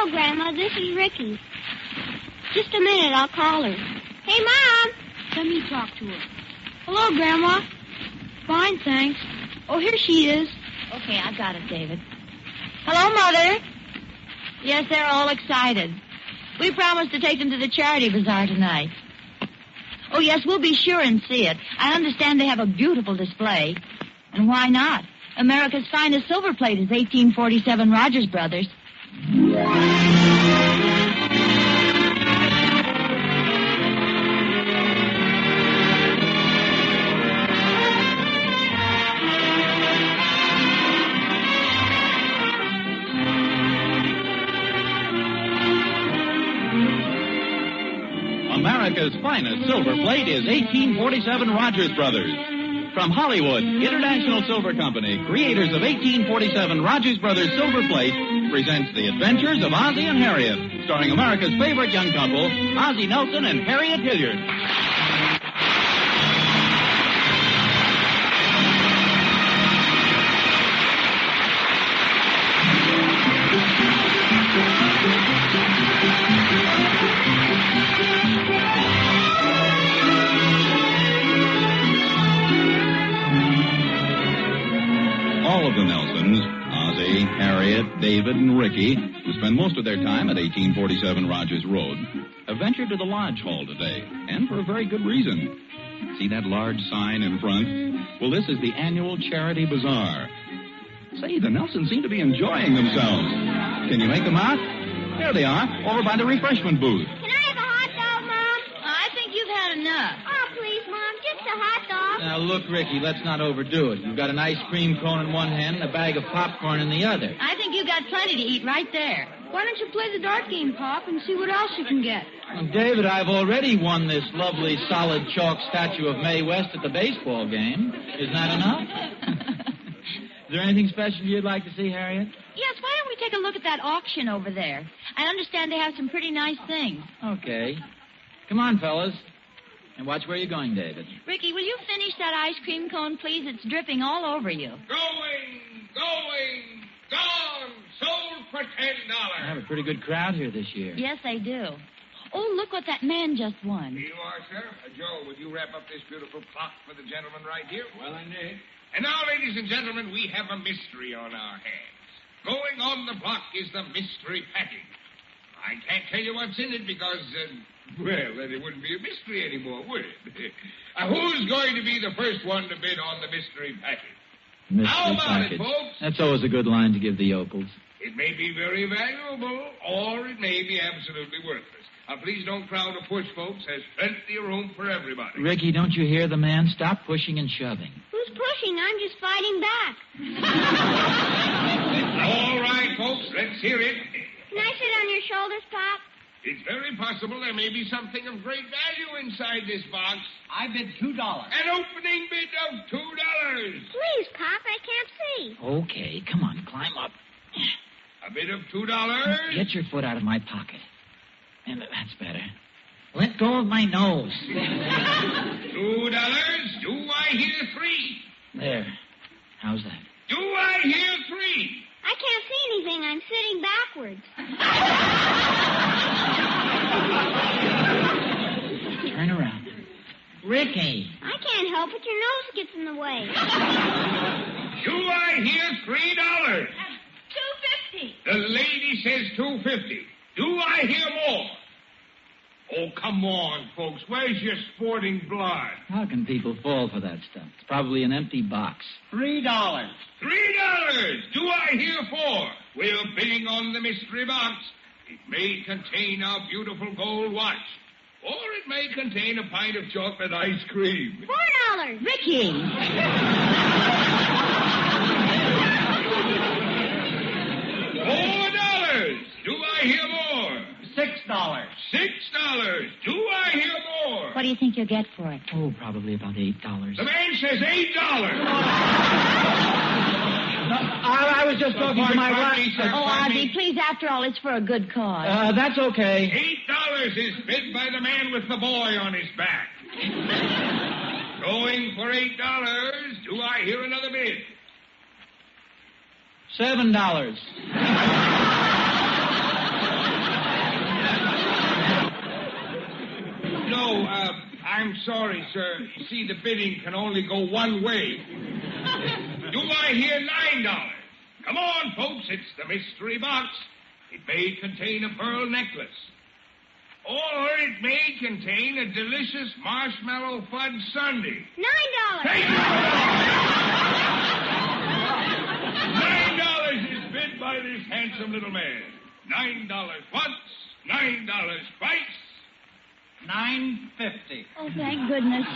Hello, Grandma. This is Ricky. Just a minute. I'll call her. Hey, Mom. Let me talk to her. Hello, Grandma. Fine, thanks. Oh, here she is. Okay, I got it, David. Hello, Mother. Yes, they're all excited. We promised to take them to the charity bazaar tonight. Oh, yes, we'll be sure and see it. I understand they have a beautiful display. And why not? America's finest silver plate is 1847 Rogers Brothers. America's finest silver plate is 1847 Rogers Brothers. From Hollywood, International Silver Company, creators of 1847 Rogers Brothers Silver Plate, presents The Adventures of Ozzie and Harriet, starring America's favorite young couple, Ozzie Nelson and Harriet Hilliard. All of the Nelsons, Ozzie, Harriet, David, and Ricky, who spend most of their time at 1847 Rogers Road, have ventured to the Lodge Hall today, and for a very good reason. See that large sign in front? Well, this is the annual Charity Bazaar. Say, the Nelsons seem to be enjoying themselves. Can you make them out? There they are, over by the refreshment booth. Can I have a hot dog, Mom? I think you've had enough. Oh, please, Mom. Just a hot dog. Now, look, Ricky, let's not overdo it. You've got an ice cream cone in one hand and a bag of popcorn in the other. I think you got plenty to eat right there. Why don't you play the dart game, Pop, and see what else you can get? Well, David, I've already won this lovely solid chalk statue of Mae West at the baseball game. Isn't that enough? Is there anything special you'd like to see, Harriet? Yes, why don't we take a look at that auction over there? I understand they have some pretty nice things. Okay. Come on, fellas. And watch where you're going, David. Ricky, will you finish that ice cream cone, please? It's dripping all over you. Going, gone, sold for $10. I have a pretty good crowd here this year. Yes, they do. Oh, look what that man just won. Here you are, sir. Joe, would you wrap up this beautiful plot for the gentleman right here? Well, I may. And now, ladies and gentlemen, we have a mystery on our hands. Going on the block is the mystery package. I can't tell you what's in it because, well, then it wouldn't be a mystery anymore, would it? Who's going to be the first one to bid on the mystery package? Mystery How about package. it, folks? That's always a good line to give the yokels. It may be very valuable, or it may be absolutely worthless. Now, please don't crowd or push, folks. There's plenty of room for everybody. Ricky, don't you hear the man? Stop pushing and shoving. Who's pushing? I'm just fighting back. All right, folks, let's hear it. Can I sit on your shoulders, Pop? It's very possible there may be something of great value inside this box. I bid $2. An opening bid of $2. Please, Pop. I can't see. Okay, come on, climb up. A bid of $2. Get your foot out of my pocket. And that's better. Let go of my nose. $2. Do I hear three? There. How's that? Do I hear three? I can't see anything. I'm sitting backwards. Turn around. Ricky. I can't help it. Your nose gets in the way. Do I hear $3? $2.50. The lady says $2.50. Do I hear more? Oh, come on, folks. Where's your sporting blood? How can people fall for that stuff? It's probably an empty box. $3. $3. Do I hear $4? We're bidding on the mystery box. It may contain our beautiful gold watch. Or it may contain a pint of chocolate ice cream. $4. Ricky. $4. Do I hear more? $6. $6. Do I hear more? What do you think you'll get for it? Oh, probably about $8. The man says $8. I was just talking to my wife. Oh, Ozzie, please, after all, it's for a good cause. That's okay. $8 is bid by the man with the boy on his back. Going for $8. Do I hear another bid? $7. I'm sorry, sir. You see, the bidding can only go one way. Do I hear $9? Come on, folks. It's the mystery box. It may contain a pearl necklace. Or it may contain a delicious marshmallow fudge sundae. $9. $9 is bid by this handsome little man. $9 once, $9 twice. $9.50. Oh, thank goodness.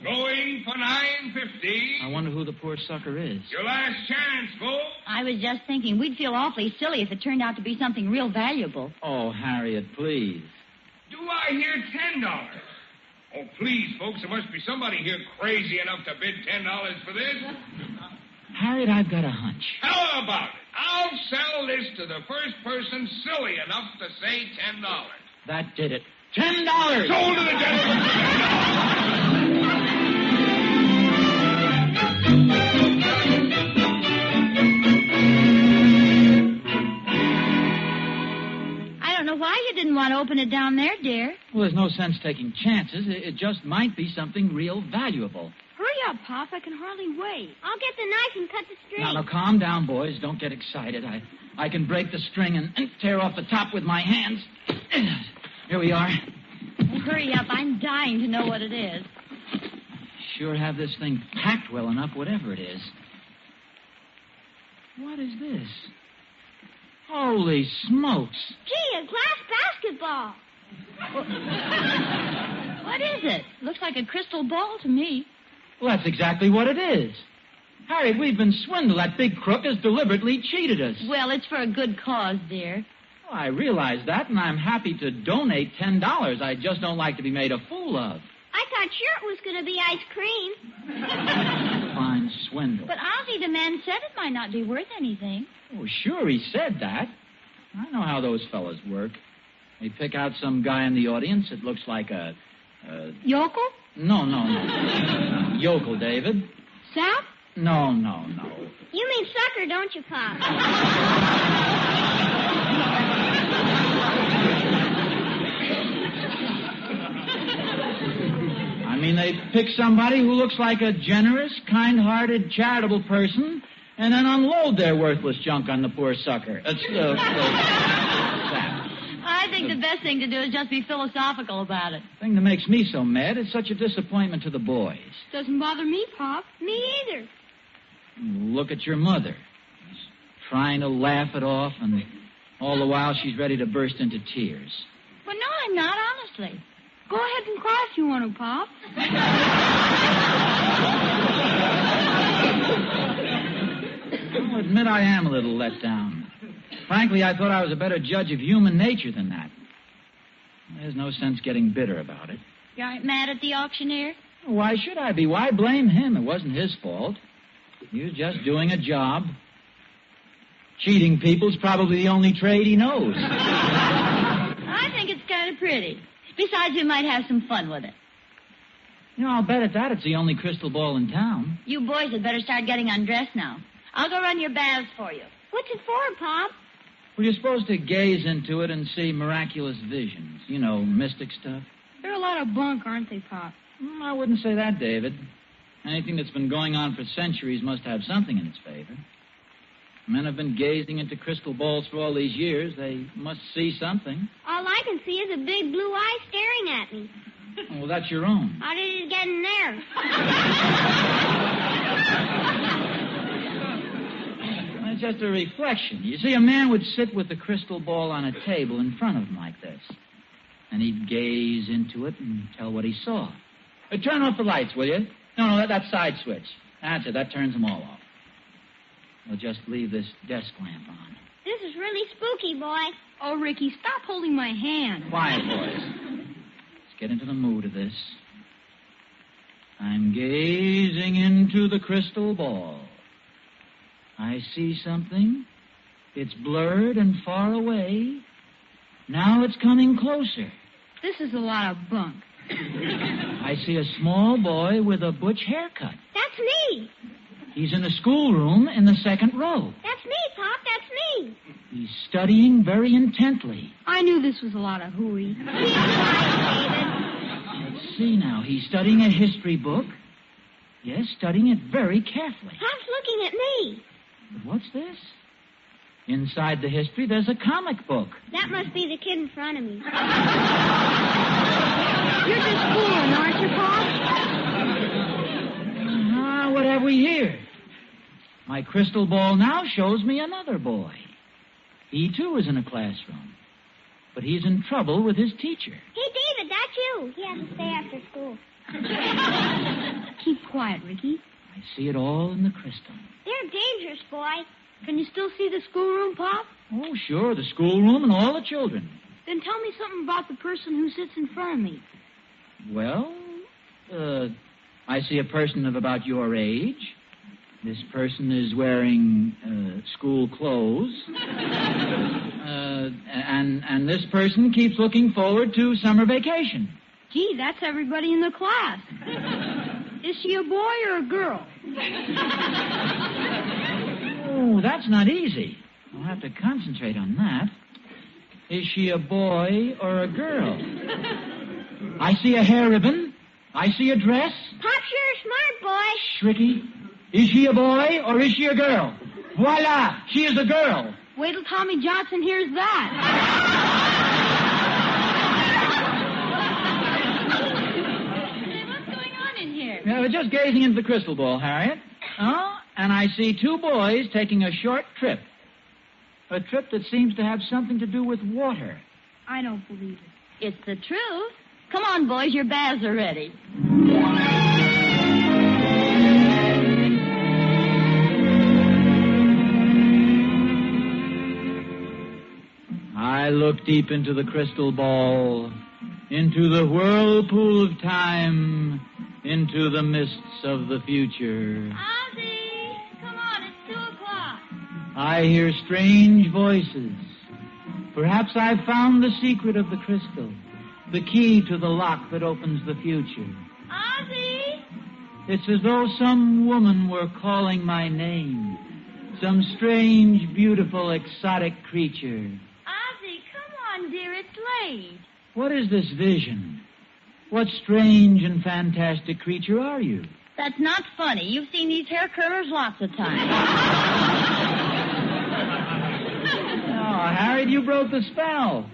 Going for $9.50. I wonder who the poor sucker is. Your last chance, folks. I was just thinking we'd feel awfully silly if it turned out to be something real valuable. Oh, Harriet, please. Do I hear $10? Oh, please, folks, there must be somebody here crazy enough to bid $10 for this. Harriet, I've got a hunch. How about it? I'll sell this to the first person silly enough to say $10. That did it. $10! Sold to the gentleman for I don't know why you didn't want to open it down there, dear. Well, there's no sense taking chances. It just might be something real valuable. Hurry up, Pop. I can hardly wait. I'll get the knife and cut the string. Now, calm down, boys. Don't get excited. I can break the string and tear off the top with my hands. Here we are. Oh, hurry up. I'm dying to know what it is. Sure have this thing packed well enough, whatever it is. What is this? Holy smokes. Gee, a glass basketball. What is it? Looks like a crystal ball to me. Well, that's exactly what it is. Harriet, we've been swindled. That big crook has deliberately cheated us. Well, it's for a good cause, dear. Well, I realize that, and I'm happy to donate $10. I just don't like to be made a fool of. I thought sure it was going to be ice cream. Fine swindle. But Ozzie, the man, said it might not be worth anything. Oh, sure, he said that. I know how those fellas work. They pick out some guy in the audience that looks like a Yokel? No. Yokel, David. Sap? No. You mean sucker, don't you, Pop? I mean, they pick somebody who looks like a generous, kind-hearted, charitable person, and then unload their worthless junk on the poor sucker. Sap. I think the best thing to do is just be philosophical about it. The thing that makes me so mad is such a disappointment to the boys. Doesn't bother me, Pop. Me either. Look at your mother. She's trying to laugh it off, and all the while she's ready to burst into tears. Well, no, I'm not, honestly. Go ahead and cry if you want to, Pop. I'll admit I am a little let down. Frankly, I thought I was a better judge of human nature than that. There's no sense getting bitter about it. You aren't mad at the auctioneer? Why should I be? Why blame him? It wasn't his fault. He was just doing a job. Cheating people's probably the only trade he knows. I think it's kind of pretty. Besides, we might have some fun with it. You know, I'll bet at that it's the only crystal ball in town. You boys had better start getting undressed now. I'll go run your baths for you. What's it for, Pop? Well, you're supposed to gaze into it and see miraculous visions. You know, mystic stuff. They're a lot of bunk, aren't they, Pop? I wouldn't say that, David. Anything that's been going on for centuries must have something in its favor. Men have been gazing into crystal balls for all these years. They must see something. All I can see is a big blue eye staring at me. Well, that's your own. How did it get in there? It's just a reflection. You see, a man would sit with the crystal ball on a table in front of him like this. And he'd gaze into it and tell what he saw. Turn off the lights, will you? No, that side switch. That's it. That turns them all off. We'll just leave this desk lamp on. This is really spooky, boy. Oh, Ricky, stop holding my hand. Quiet, boys. Let's get into the mood of this. I'm gazing into the crystal ball. I see something. It's blurred and far away. Now it's coming closer. This is a lot of bunk. I see a small boy with a butch haircut. That's me. He's in the schoolroom in the second row. That's me, Pop. That's me. He's studying very intently. I knew this was a lot of hooey. Let's see now. He's studying a history book. Yes, studying it very carefully. Pop's looking at me. But what's this? Inside the history, there's a comic book. That must be the kid in front of me. You're just fooling, aren't you, Pop? What have we here? My crystal ball now shows me another boy. He, too, is in a classroom. But he's in trouble with his teacher. Hey, David, that's you. He has to stay after school. Keep quiet, Ricky. I see it all in the crystal. They're dangerous, boy. Can you still see the schoolroom, Pop? Oh, sure, the schoolroom and all the children. Then tell me something about the person who sits in front of me. Well, I see a person of about your age. This person is wearing school clothes. And this person keeps looking forward to summer vacation. Gee, that's everybody in the class. Is she a boy or a girl? Oh, that's not easy. I'll have to concentrate on that. Is she a boy or a girl? I see a hair ribbon. I see a dress. Pop's you're a smart boy. Shh, Ricky. Is she a boy or is she a girl? Voila! She is a girl. Wait till Tommy Johnson hears that. What's going on in here? Yeah, we're just gazing into the crystal ball, Harriet. Oh, and I see two boys taking a short trip. A trip that seems to have something to do with water. I don't believe it. It's the truth. Come on, boys, your baths are ready. I look deep into the crystal ball, into the whirlpool of time, into the mists of the future. Ozzie, come on, it's 2:00. I hear strange voices. Perhaps I've found the secret of the crystal, the key to the lock that opens the future. Ozzie! It's as though some woman were calling my name, some strange, beautiful, exotic creature. Ozzie, come on, dear, it's late. What is this vision? What strange and fantastic creature are you? That's not funny. You've seen these hair curlers lots of times. Oh, Harriet, you broke the spell.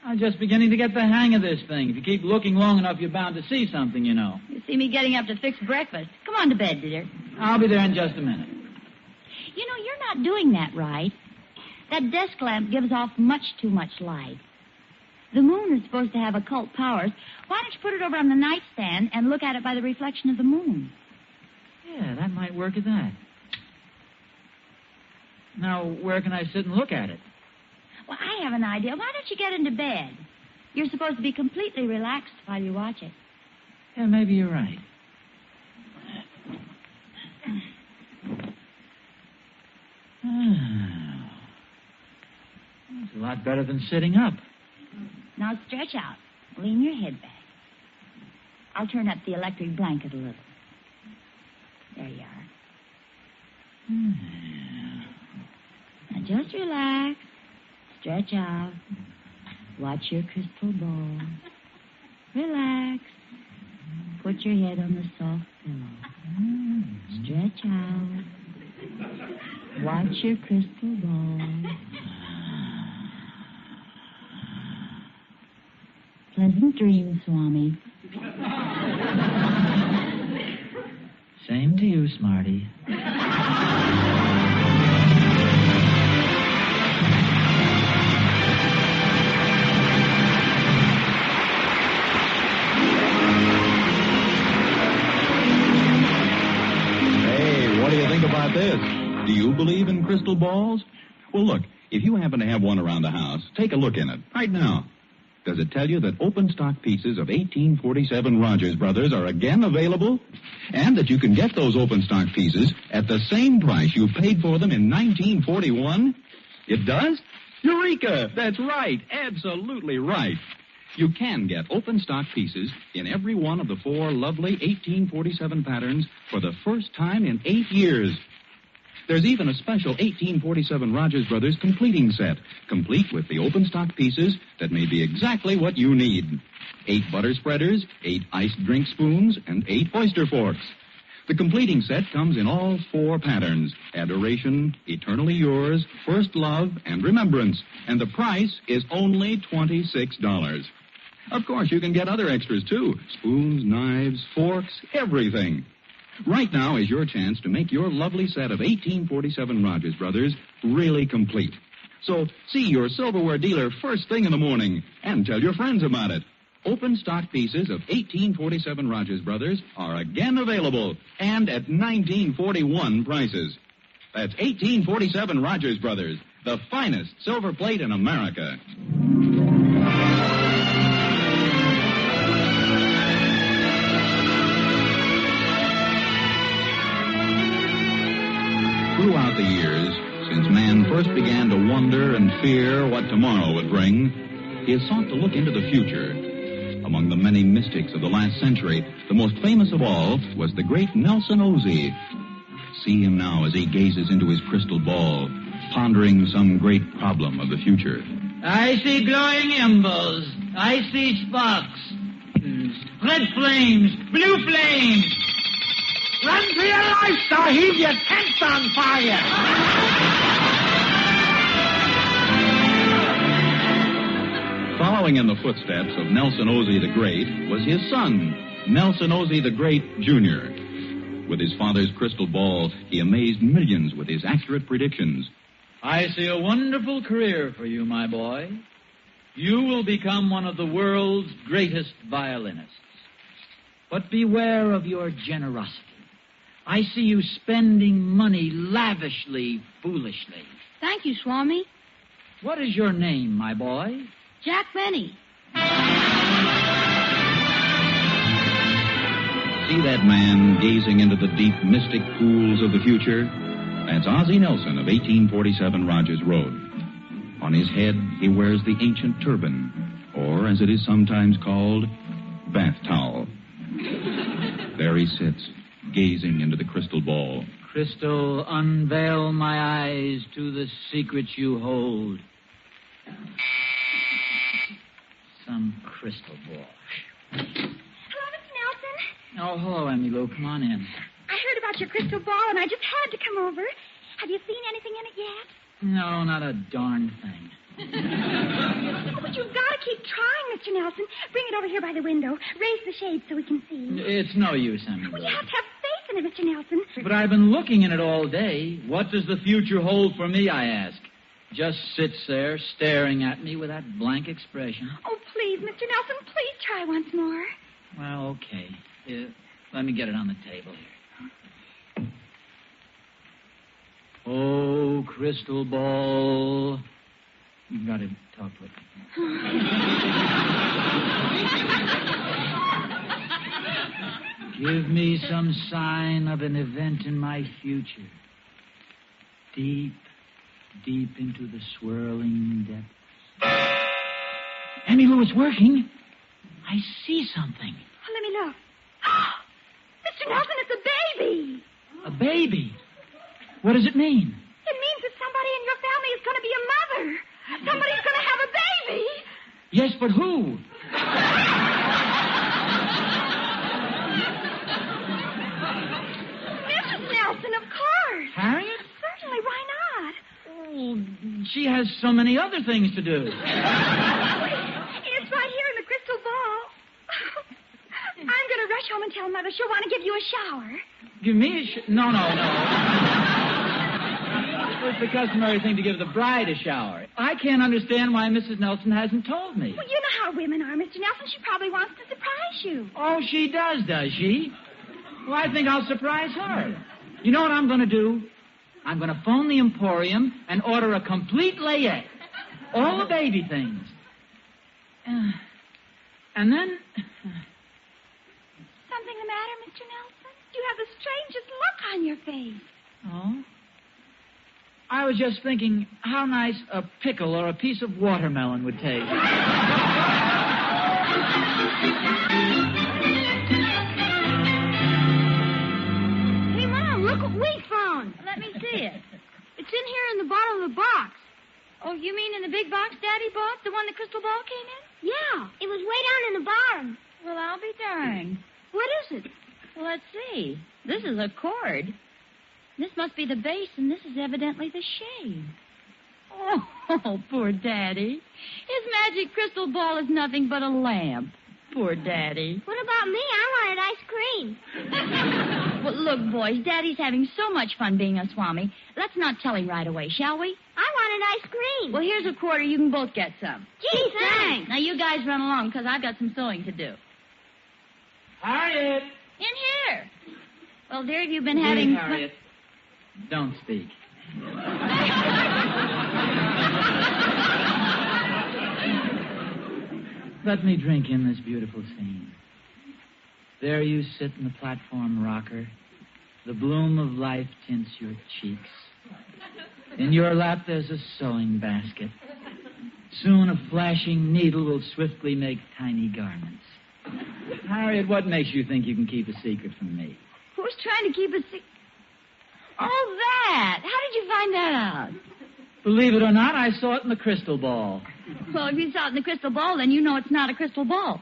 I'm just beginning to get the hang of this thing. If you keep looking long enough, you're bound to see something, you know. You see me getting up to fix breakfast. Come on to bed, dear. I'll be there in just a minute. You know, you're not doing that right. That desk lamp gives off much too much light. The moon is supposed to have occult powers. Why don't you put it over on the nightstand and look at it by the reflection of the moon? Yeah, that might work at that. Now, where can I sit and look at it? Well, I have an idea. Why don't you get into bed? You're supposed to be completely relaxed while you watch it. Yeah, maybe you're right. It's a lot better than sitting up. Now stretch out. Lean your head back. I'll turn up the electric blanket a little. There you are. Now just relax. Stretch out. Watch your crystal ball. Relax. Put your head on the soft pillow. Stretch out. Watch your crystal ball. Pleasant dreams, Swami. Same to you, Smarty. What do you think about this? Do you believe in crystal balls? Well, look, if you happen to have one around the house, take a look in it right now. Does it tell you that open stock pieces of 1847 Rogers Brothers are again available? And that you can get those open stock pieces at the same price you paid for them in 1941? It does? Eureka! That's right. Absolutely right. You can get open stock pieces in every one of the 4 lovely 1847 patterns for the first time in 8 years. There's even a special 1847 Rogers Brothers completing set, complete with the open stock pieces that may be exactly what you need. 8 butter spreaders, 8 iced drink spoons, and 8 oyster forks. The completing set comes in all 4 patterns: Adoration, Eternally Yours, First Love, and Remembrance. And the price is only $26. Of course, you can get other extras, too. Spoons, knives, forks, everything. Right now is your chance to make your lovely set of 1847 Rogers Brothers really complete. So see your silverware dealer first thing in the morning and tell your friends about it. Open stock pieces of 1847 Rogers Brothers are again available and at 1941 prices. That's 1847 Rogers Brothers, the finest silver plate in America. Throughout the years, since man first began to wonder and fear what tomorrow would bring, he has sought to look into the future. Among the many mystics of the last century, the most famous of all was the great Nelson Ozzie. See him now as he gazes into his crystal ball, pondering some great problem of the future. I see glowing embers. I see sparks. Red flames. Blue flames. Run for your life, Sahib. Your tent's on fire. Following in the footsteps of Nelson Ozzie the Great was his son, Nelson Ozzie the Great, Jr. With his father's crystal ball, he amazed millions with his accurate predictions. I see a wonderful career for you, my boy. You will become one of the world's greatest violinists. But beware of your generosity. I see you spending money lavishly, foolishly. Thank you, Swami. What is your name, my boy? Jack Benny. See that man gazing into the deep, mystic pools of the future? That's Ozzie Nelson of 1847 Rogers Road. On his head, he wears the ancient turban, or as it is sometimes called, bath towel. There he sits, gazing into the crystal ball. Crystal, unveil my eyes to the secrets you hold. Some crystal ball. Hello, Mr. Nelson. Oh, hello, Emmy Lou. Come on in. I heard about your crystal ball, and I just had to come over. Have you seen anything in it yet? No, not a darn thing. Oh, but you've got to keep trying, Mr. Nelson. Bring it over here by the window. Raise the shade so we can see. It's no use, Emmy Lou. Well, you have to have faith in it, Mr. Nelson. But I've been looking in it all day. What does the future hold for me, I ask? Just sits there staring at me with that blank expression. Oh, please, Mr. Nelson, please try once more. Well, okay. Let me get it on the table here. Oh, crystal ball. You've got to talk with me. Give me some sign of an event in my future. Deep into the swirling depths. Emmy Lou, it's working. I see something. Oh, let me look. Mr. Nelson, it's a baby. A baby? What does it mean? It means that somebody in your family is going to be a mother. Somebody's going to have a baby. Yes, but who? Mrs. Nelson, of course. Harriet? Certainly, why not? Oh, she has so many other things to do. It's right here in the crystal ball. I'm going to rush home and tell Mother she'll want to give you a shower. Give me a No. It's the customary thing to give the bride a shower. I can't understand why Mrs. Nelson hasn't told me. Well, you know how women are, Mr. Nelson. She probably wants to surprise you. Oh, she does she? Well, I think I'll surprise her. You know what I'm going to do? I'm going to phone the Emporium and order a complete layette. All the baby things. And then... Something the matter, Mr. Nelson? You have the strangest look on your face. Oh? I was just thinking how nice a pickle or a piece of watermelon would taste. Hey, Mom, look what we found. Let me see it. the box. Oh, you mean in the big box Daddy bought? The one the crystal ball came in? Yeah, it was way down in the bottom. Well, I'll be darned. What is it? Well, let's see. This is a cord. This must be the base, and this is evidently the shade. Oh, poor Daddy. His magic crystal ball is nothing but a lamp. Poor Daddy. What about me? I wanted ice cream. Well, look, boys, Daddy's having so much fun being a Swami. Let's not tell him right away, shall we? I wanted ice cream. Well, here's a quarter. You can both get some. Gee, thanks. Now, you guys run along, because I've got some sewing to do. Harriet! In here. Well, dear, you've been Please, having... Harriet, don't speak. Let me drink in this beautiful scene. There you sit in the platform rocker. The bloom of life tints your cheeks. In your lap there's a sewing basket. Soon a flashing needle will swiftly make tiny garments. Harriet, what makes you think you can keep a secret from me? Who's trying to keep a secret? Oh, that. How did you find that out? Believe it or not, I saw it in the crystal ball. Well, if you saw it in the crystal ball, then you know it's not a crystal ball.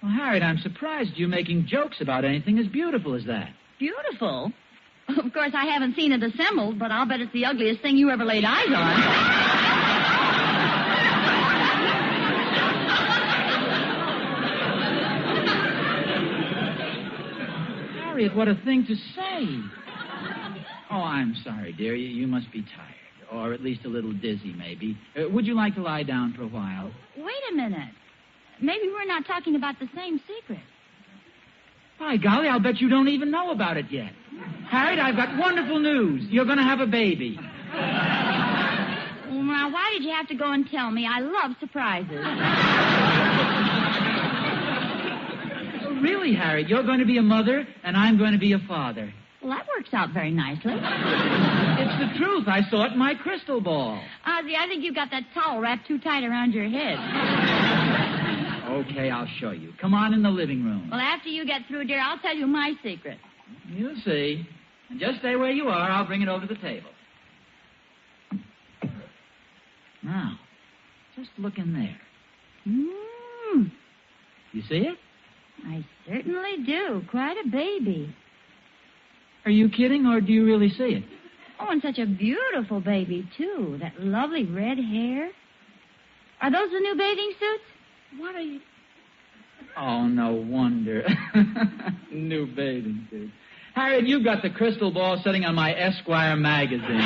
Well, Harriet, I'm surprised you making jokes about anything as beautiful as that. Beautiful. Of course, I haven't seen it assembled, but I'll bet it's the ugliest thing you ever laid eyes on. Harriet, what a thing to say. Oh, I'm sorry, dear. You must be tired. Or at least a little dizzy, maybe. Would you like to lie down for a while? Wait a minute. Maybe we're not talking about the same secret. By golly, I'll bet you don't even know about it yet. Harriet, I've got wonderful news. You're going to have a baby. Well, now, why did you have to go and tell me? I love surprises. Really, Harriet, you're going to be a mother, and I'm going to be a father. Well, that works out very nicely. It's the truth. I saw it in my crystal ball. Ozzie, I think you've got that towel wrapped too tight around your head. Okay, I'll show you. Come on in the living room. Well, after you get through, dear, I'll tell you my secret. You'll see. And just stay where you are. I'll bring it over to the table. Now, just look in there. You see it? I certainly do. Quite a baby. Are you kidding, or do you really see it? Oh, and such a beautiful baby, too. That lovely red hair. Are those the new bathing suits? What are you... Oh, no wonder. New bathing suit. Harriet, you've got the crystal ball sitting on my Esquire magazine.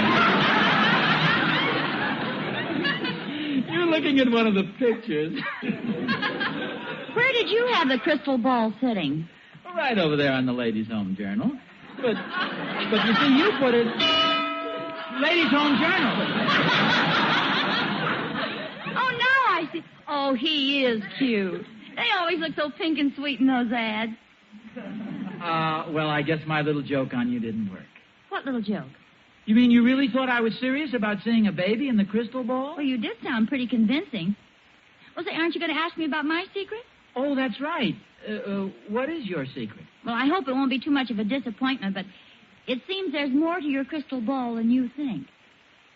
You're looking at one of the pictures. Where did you have the crystal ball sitting? Right over there on the Ladies' Home Journal. But you see, you put it... Ladies' Home Journal. Oh, now I see. Oh, he is cute. They always look so pink and sweet in those ads. Well, I guess my little joke on you didn't work. What little joke? You mean you really thought I was serious about seeing a baby in the crystal ball? Well, you did sound pretty convincing. Well, say, aren't you going to ask me about my secret? Oh, that's right. What is your secret? Well, I hope it won't be too much of a disappointment, but it seems there's more to your crystal ball than you think.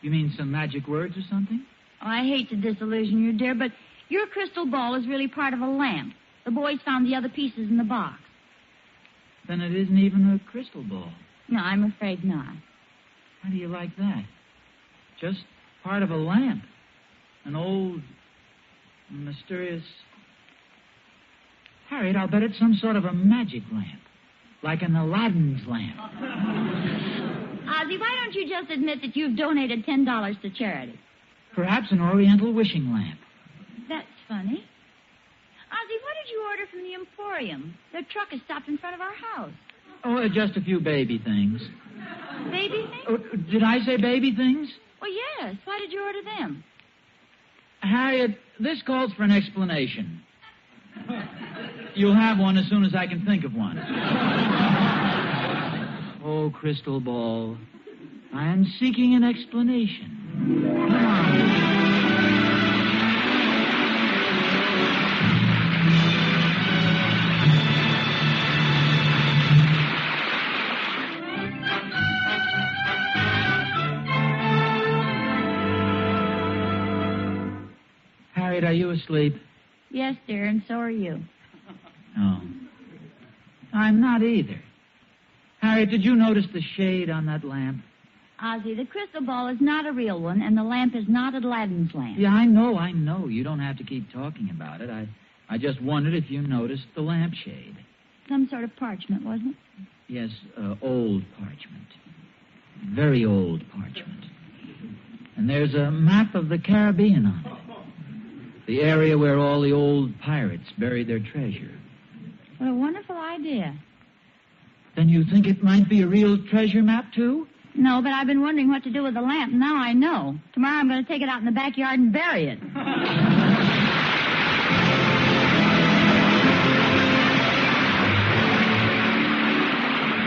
You mean some magic words or something? Oh, I hate to disillusion you, dear, but your crystal ball is really part of a lamp. The boys found the other pieces in the box. Then it isn't even a crystal ball. No, I'm afraid not. How do you like that? Just part of a lamp. An old, mysterious... Harriet, I'll bet it's some sort of a magic lamp. Like an Aladdin's lamp. Ozzie, why don't you just admit that you've donated $10 to charity? Perhaps an Oriental wishing lamp. That's funny. Ozzie, what did you order from the Emporium? Their truck has stopped in front of our house. Oh, just a few baby things. Baby things? Oh, did I say baby things? Well, yes. Why did you order them? Harriet, this calls for an explanation. You'll have one as soon as I can think of one. Oh, crystal ball, I am seeking an explanation. Come on. Harriet, are you asleep? Yes, dear, and so are you. No. I'm not either. Harriet, did you notice the shade on that lamp? Ozzie, the crystal ball is not a real one, and the lamp is not Aladdin's lamp. Yeah, I know. You don't have to keep talking about it. I just wondered if you noticed the lampshade. Some sort of parchment, wasn't it? Yes, old parchment. Very old parchment. And there's a map of the Caribbean on it. The area where all the old pirates buried their treasure. What a wonderful idea. Then you think it might be a real treasure map, too? No, but I've been wondering what to do with the lamp, and now I know. Tomorrow I'm going to take it out in the backyard and bury it.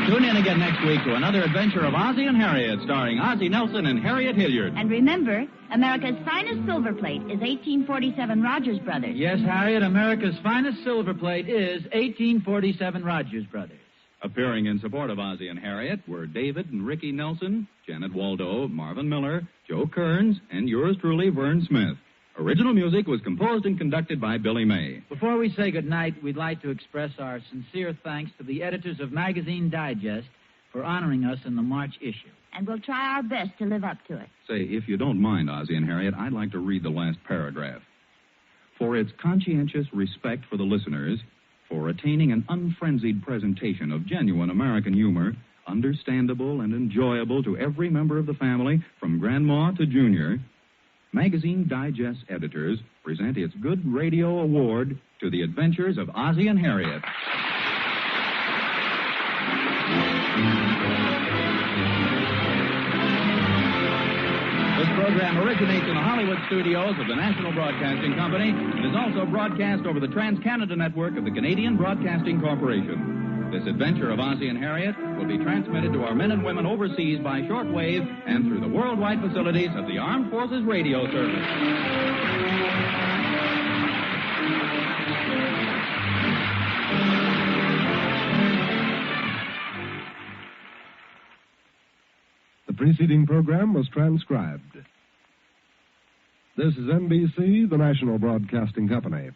Tune in again next week to another adventure of Ozzie and Harriet, starring Ozzie Nelson and Harriet Hilliard. And remember, America's finest silver plate is 1847 Rogers Brothers. Yes, Harriet, America's finest silver plate is 1847 Rogers Brothers. Appearing in support of Ozzie and Harriet were David and Ricky Nelson, Janet Waldo, Marvin Miller, Joe Kearns, and yours truly, Vern Smith. Original music was composed and conducted by Billy May. Before we say goodnight, we'd like to express our sincere thanks to the editors of Magazine Digest for honoring us in the March issue. And we'll try our best to live up to it. Say, if you don't mind, Ozzie and Harriet, I'd like to read the last paragraph. For its conscientious respect for the listeners, for attaining an unfrenzied presentation of genuine American humor, understandable and enjoyable to every member of the family, from Grandma to Junior, Magazine Digest editors present its Good Radio Award to the adventures of Ozzie and Harriet. This program originates in the Hollywood studios of the National Broadcasting Company and is also broadcast over the Trans-Canada Network of the Canadian Broadcasting Corporation. This adventure of Ozzie and Harriet will be transmitted to our men and women overseas by shortwave and through the worldwide facilities of the Armed Forces Radio Service. The preceding program was transcribed. This is NBC, the National Broadcasting Company.